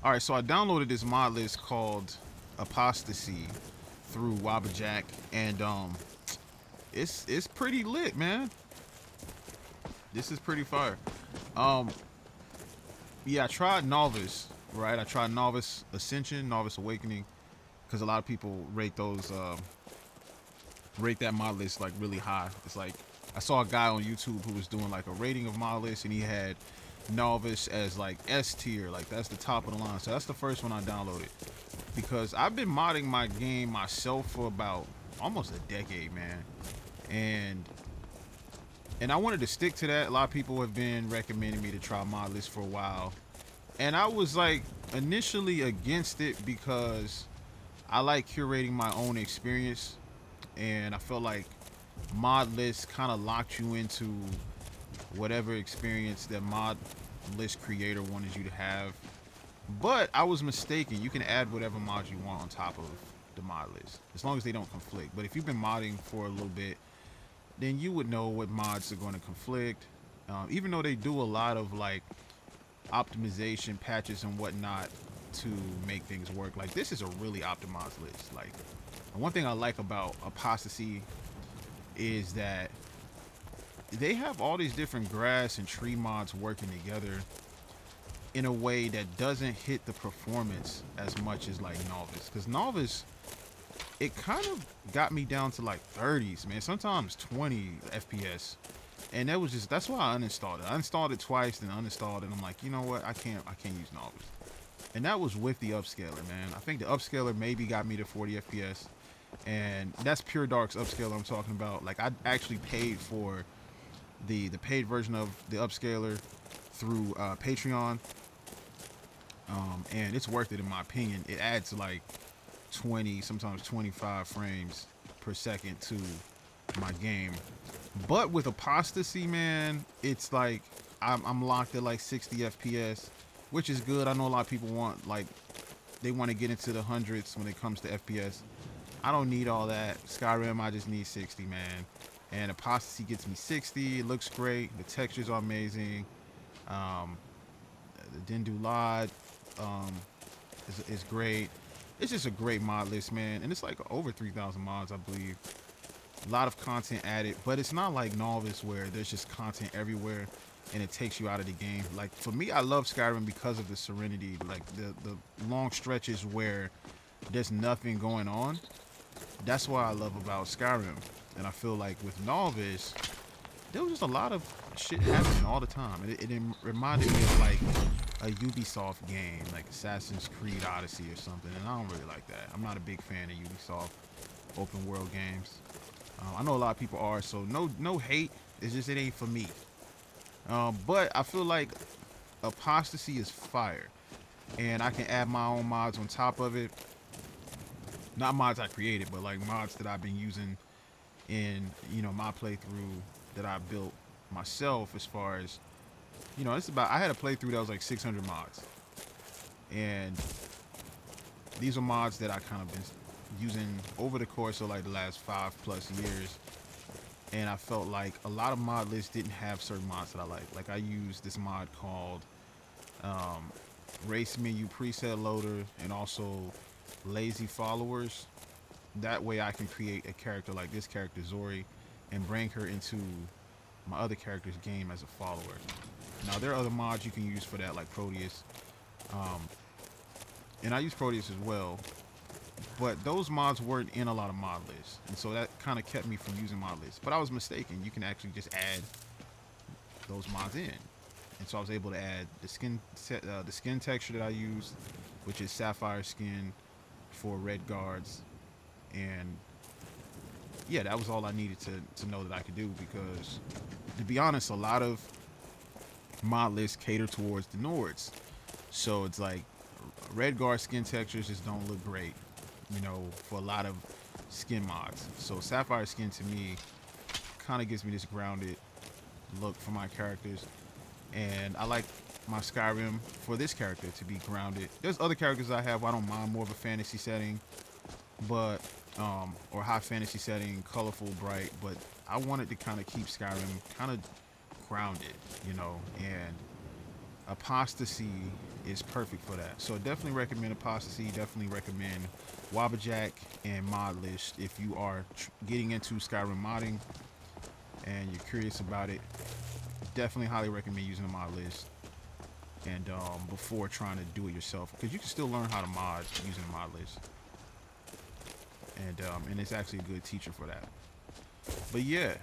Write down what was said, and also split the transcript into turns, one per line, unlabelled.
All right, so I downloaded this mod list called Apostasy through Wabbajack, and it's pretty lit, man. This is pretty fire. Um, yeah, I tried Novice, right? I tried Novice Ascension, Novice Awakening, because a lot of people rate those rate that mod list like really high. It's like I saw a guy on YouTube who was doing like a rating of mod lists, and he had Novice as like S tier, like that's the top of the line. So that's the first one I downloaded because I've been modding my game myself for about almost a decade, man, and I wanted to stick to that. A lot of people have been recommending me to try mod lists for a while, and I was like initially against it because I like curating my own experience, and I felt like mod lists kind of locked you into whatever experience that mod list creator wanted you to have. But I was mistaken. You can add whatever mods you want on top of the mod list, as long as they don't conflict. But if you've been modding for a little bit, then you would know what mods are going to conflict. Even though they do a lot of like optimization patches and whatnot to make things work. Like this is a really optimized list. Like one thing I like about Apostasy is that they have all these different grass and tree mods working together in a way that doesn't hit the performance as much as like Novice. Because Novice, it kind of got me down to like 30s, man. Sometimes 20 FPS. And that was just that's why I uninstalled it. I installed it twice, then uninstalled it. And I'm like, you know what? I can't use Novice. And that was with the upscaler, man. I think the upscaler maybe got me to 40 FPS. And that's Pure Dark's upscaler I'm talking about. Like I actually paid for the paid version of the upscaler through Patreon, and it's worth it in my opinion. It adds like 20, sometimes 25 frames per second to my game. But with Apostasy, man, it's like I'm locked at like 60 FPS, which is good. I know a lot of people want like they want to get into the hundreds when it comes to FPS. I don't need all that. Skyrim, I just need 60, man. And Apostasy gets me 60. It looks great. The textures are amazing. Um, the Dendulad um, is great. It's just a great mod list, man. And it's like over 3,000 mods, I believe. A lot of content added, but it's not like Novice where there's just content everywhere and it takes you out of the game. Like for me, I love Skyrim because of the serenity, like the long stretches where there's nothing going on. That's what I love about Skyrim. And I feel like with Novice, there was just a lot of shit happening all the time. It reminded me of like a Ubisoft game, like Assassin's Creed Odyssey or something. And I don't really like that. I'm not a big fan of Ubisoft open world games. I know a lot of people are, so no hate. It's just it ain't for me. But I feel like Apostasy is fire, and I can add my own mods on top of it. Not mods I created, but like mods that I've been using in my playthrough that I built myself. As far as it's about I had a playthrough that was like 600 mods, and these are mods that I kind of been using over the course of like the last 5+ years. And I felt like a lot of mod lists didn't have certain mods that I like. Like I used this mod called Race Menu Preset Loader and also Lazy Followers. That way I can create a character like this character Zori and bring her into my other character's game as a follower. Now there are other mods you can use for that, like Proteus, and I use Proteus as well. But those mods weren't in a lot of mod lists, and so that kind of kept me from using mod lists. But I was mistaken. You can actually just add those mods in, and so I was able to add the skin texture that I used, which is sapphire skin for red guards, and yeah, that was all I needed to know that I could do. Because to be honest, a lot of mod lists cater towards the Nords, so it's like red guard skin textures just don't look great, for a lot of skin mods. So sapphire skin to me kind of gives me this grounded look for my characters, and I like my Skyrim for this character to be grounded. There's other characters I have I don't mind more of a fantasy setting, but or high fantasy setting, colorful, bright, but I wanted to kind of keep Skyrim kind of grounded, and Apostasy is perfect for that. So definitely recommend Apostasy. Definitely recommend Wabbajack and Modlist if you are getting into Skyrim modding and you're curious about it. Definitely highly recommend using the mod list and before trying to do it yourself, because you can still learn how to mod using the mod list, and it's actually a good teacher for that. But yeah,